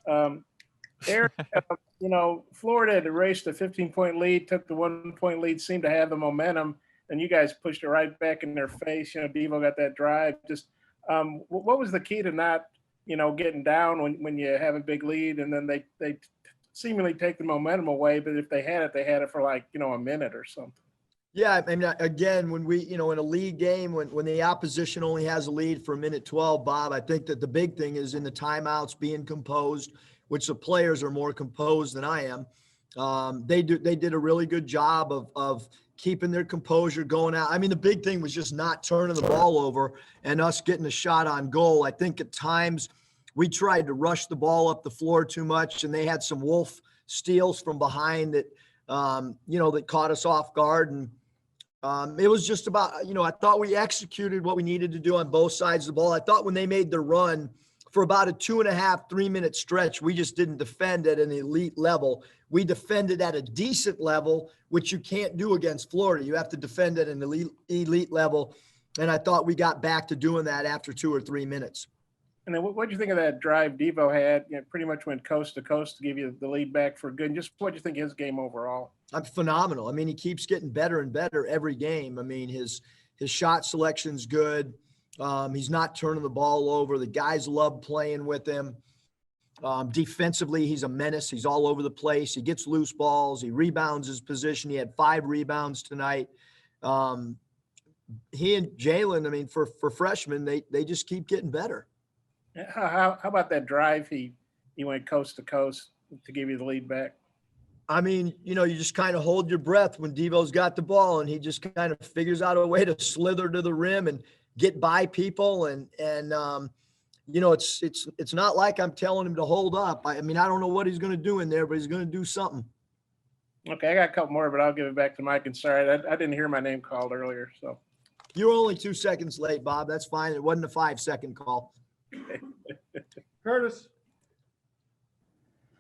Um, Eric, Florida had erased a 15-point lead, took the 1-point lead, seemed to have the momentum, and you guys pushed it right back in their face. Devo got that drive. Just what was the key to not, getting down when you have a big lead, and then they seemingly take the momentum away, but if they had it for like, a minute or something. Yeah, I mean, again, when we, in a league game, when the opposition only has a lead for a minute 12, Bob, I think that the big thing is in the timeouts being composed, which the players are more composed than I am. They did a really good job of keeping their composure going out. I mean, the big thing was just not turning the ball over and us getting a shot on goal. I think at times we tried to rush the ball up the floor too much, and they had some wolf steals from behind that, that caught us off guard. And it was just about, I thought we executed what we needed to do on both sides of the ball. I thought when they made the run for about a 2.5, 3 minute stretch, we just didn't defend at an elite level. We defended at a decent level, which you can't do against Florida. You have to defend at an elite level. And I thought we got back to doing that after 2 or 3 minutes. And then what do you think of that drive Devo had? Pretty much went coast to coast to give you the lead back for good. And just what do you think of his game overall? Phenomenal. I mean, he keeps getting better and better every game. I mean, his shot selection's good. He's not turning the ball over. The guys love playing with him. Defensively, he's a menace. He's all over the place. He gets loose balls. He rebounds his position. He had 5 rebounds tonight. He and Jalen, I mean, for freshmen, they just keep getting better. How about that drive? He went coast to coast to give you the lead back. I mean, you just kind of hold your breath when Devo's got the ball, and he just kind of figures out a way to slither to the rim and get by people. And it's not like I'm telling him to hold up. I mean, I don't know what he's going to do in there, but he's going to do something. Okay, I got a couple more, but I'll give it back to Mike. And sorry, I didn't hear my name called earlier. So you were only 2 seconds late, Bob. That's fine. It wasn't a 5-second call. Curtis.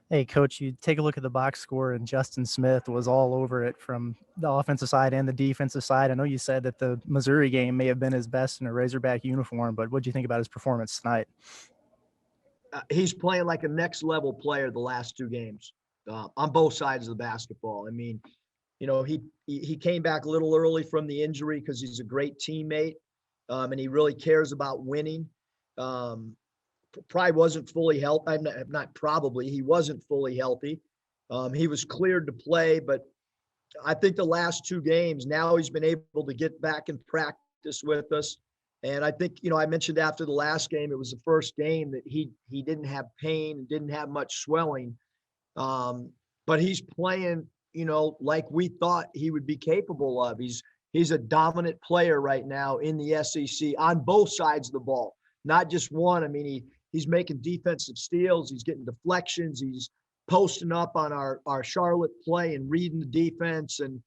Hey, Coach, you take a look at the box score, and Justin Smith was all over it from the offensive side and the defensive side. I know you said that the Missouri game may have been his best in a Razorback uniform, but what do you think about his performance tonight? He's playing like a next-level player the last 2 games on both sides of the basketball. I mean, he came back a little early from the injury because he's a great teammate, and he really cares about winning. Probably wasn't fully healthy. Not probably. He wasn't fully healthy. He was cleared to play, but I think the last 2 games, now he's been able to get back and practice with us. And I think, I mentioned after the last game, it was the first game that he didn't have pain and didn't have much swelling. But he's playing, like we thought he would be capable of. He's a dominant player right now in the SEC on both sides of the ball, not just one. I mean, he's making defensive steals. He's getting deflections. He's posting up on our Charlotte play and reading the defense. And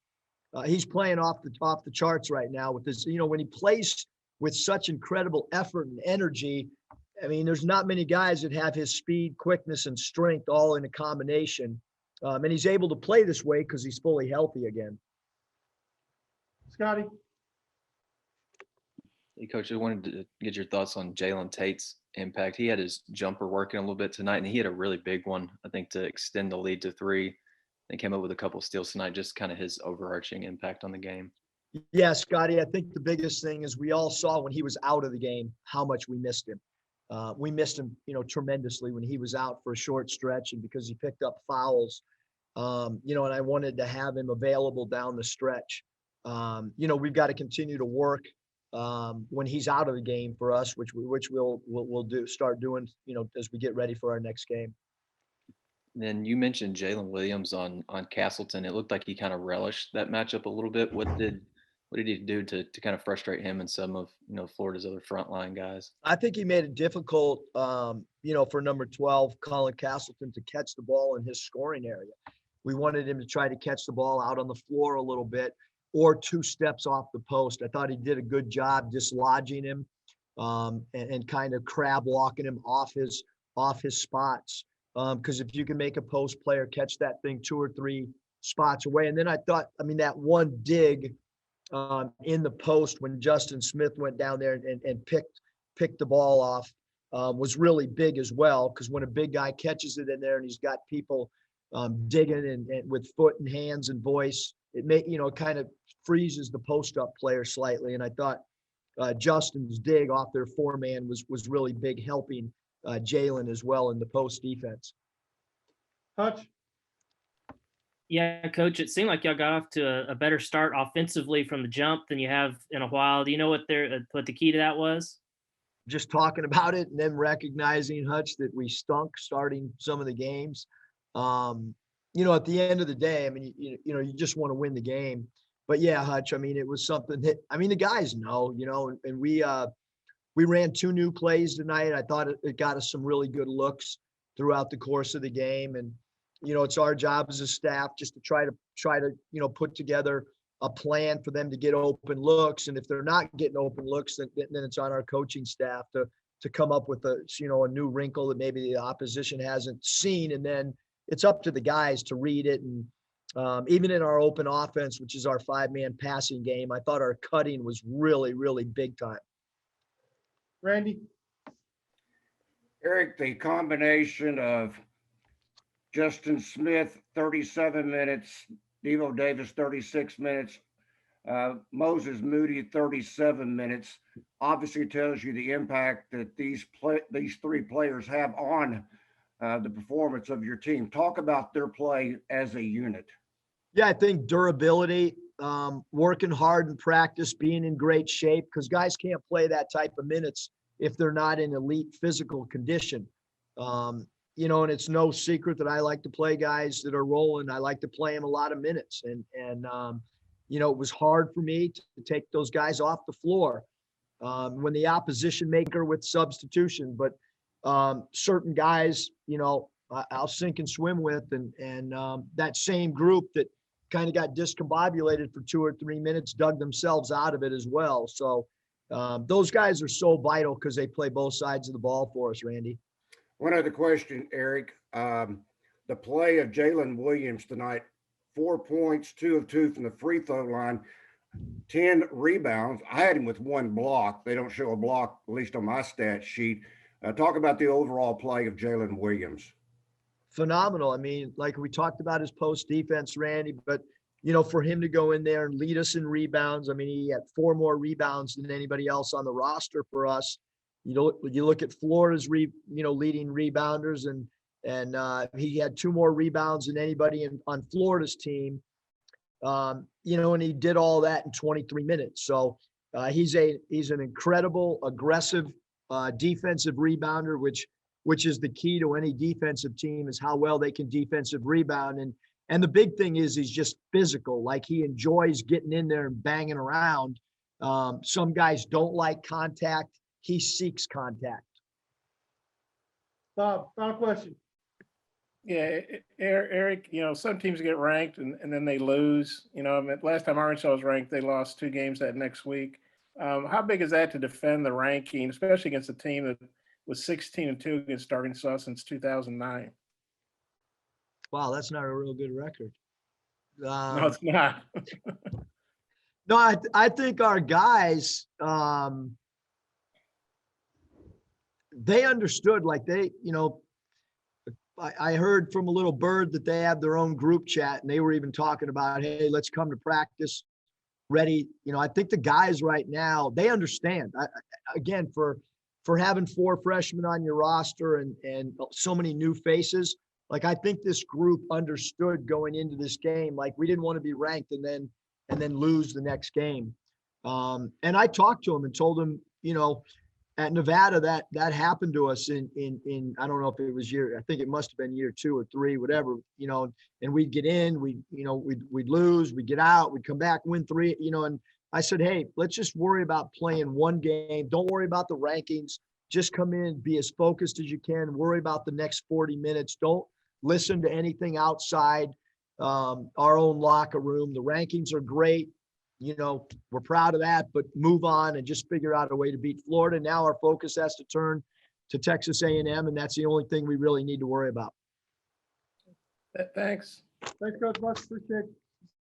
he's playing off the charts right now with this. When he plays with such incredible effort and energy, I mean, there's not many guys that have his speed, quickness, and strength all in a combination. And he's able to play this way because he's fully healthy again. Scotty. Hey, Coach, I wanted to get your thoughts on Jalen Tate's impact. He had his jumper working a little bit tonight, and he had a really big one, I think, to extend the lead to 3. They came up with a couple of steals tonight, just kind of his overarching impact on the game. Yeah, Scotty, I think the biggest thing is we all saw when he was out of the game how much we missed him. We missed him, tremendously when he was out for a short stretch, and because he picked up fouls, and I wanted to have him available down the stretch. We've got to continue to work when he's out of the game for us, which we'll start doing, as we get ready for our next game. Then you mentioned Jalen Williams on Castleton. It looked like he kind of relished that matchup a little bit. What did he do to kind of frustrate him and some of Florida's other frontline guys? I think he made it difficult, for number 12, Colin Castleton, to catch the ball in his scoring area. We wanted him to try to catch the ball out on the floor a little bit, or 2 steps off the post. I thought he did a good job dislodging him and kind of crab walking him off his spots. Because if you can make a post player catch that thing 2 or 3 spots away. And then I thought, that one dig in the post when Justin Smith went down there and picked the ball off was really big as well. Because when a big guy catches it in there and he's got people digging and with foot and hands and voice, it kind of freezes the post-up player slightly. And I thought Justin's dig off their four-man was really big, helping Jalen as well in the post defense. Hutch? Yeah, Coach, it seemed like y'all got off to a better start offensively from the jump than you have in a while. Do you know what the key to that was? Just talking about it and then recognizing, Hutch, that we stunk starting some of the games. At the end of the day, I mean, you just want to win the game. But yeah, Hutch, I mean, it was something that, I mean, the guys know, and we ran 2 new plays tonight. I thought it got us some really good looks throughout the course of the game. And, it's our job as a staff just to try to put together a plan for them to get open looks. And if they're not getting open looks, then it's on our coaching staff to come up with a new wrinkle that maybe the opposition hasn't seen. And then it's up to the guys to read it. And even in our open offense, which is our 5-man passing game, I thought our cutting was really, really big time. Randy? Eric, the combination of Justin Smith, 37 minutes, Devo Davis, 36 minutes, Moses Moody, 37 minutes, obviously tells you the impact that these 3 players have on the performance of your team. Talk about their play as a unit. Yeah, I think durability, working hard in practice, being in great shape, because guys can't play that type of minutes if they're not in elite physical condition. And it's no secret that I like to play guys that are rolling. I like to play them a lot of minutes. And it was hard for me to take those guys off the floor when the opposition maker with substitution. But certain guys, I'll sink and swim with. And that same group that kind of got discombobulated for 2 or 3 minutes dug themselves out of it as well. So those guys are so vital because they play both sides of the ball for us, Randy. One other question, Eric. The play of Jalen Williams tonight, 4 points, 2 of 2 from the free throw line, 10 rebounds. I had him with 1 block. They don't show a block, at least on my stat sheet. Talk about the overall play of Jalen Williams. Phenomenal. I mean, like we talked about his post defense, Randy, but for him to go in there and lead us in rebounds, I mean, he had 4 more rebounds than anybody else on the roster for us. You look at Florida's leading rebounders, and he had 2 more rebounds than anybody on Florida's team. And he did all that in 23 minutes. So he's an incredible, aggressive defensive rebounder, which is the key to any defensive team, is how well they can defensive rebound. And the big thing is he's just physical. Like, he enjoys getting in there and banging around. Some guys don't like contact. He seeks contact. Bob, final question. Yeah, Eric, some teams get ranked and then they lose. Last time Arkansas was ranked, they lost 2 games that next week. How big is that to defend the ranking, especially against a team that was 16-2 against Arkansas since 2009? Wow, that's not a real good record. No, it's not. No, I think our guys, they understood, like I heard from a little bird that they have their own group chat, and they were even talking about, hey, let's come to practice ready. I think the guys right now, they understand. Again, for having 4 freshmen on your roster and so many new faces, like, I think this group understood going into this game, like, we didn't want to be ranked and then lose the next game. And I talked to him and told him, at Nevada, that happened to us in I don't know if it was I think it must have been year 2 or 3, whatever, and we'd get in, we'd lose, we'd get out, we'd come back, win 3, and I said, hey, let's just worry about playing one game. Don't worry about the rankings. Just come in, be as focused as you can, worry about the next 40 minutes. Don't listen to anything outside our own locker room. The rankings are great. We're proud of that, but move on and just figure out a way to beat Florida. Now our focus has to turn to Texas A&M, and that's the only thing we really need to worry about. Thanks. Thanks, Coach Buck. Appreciate it.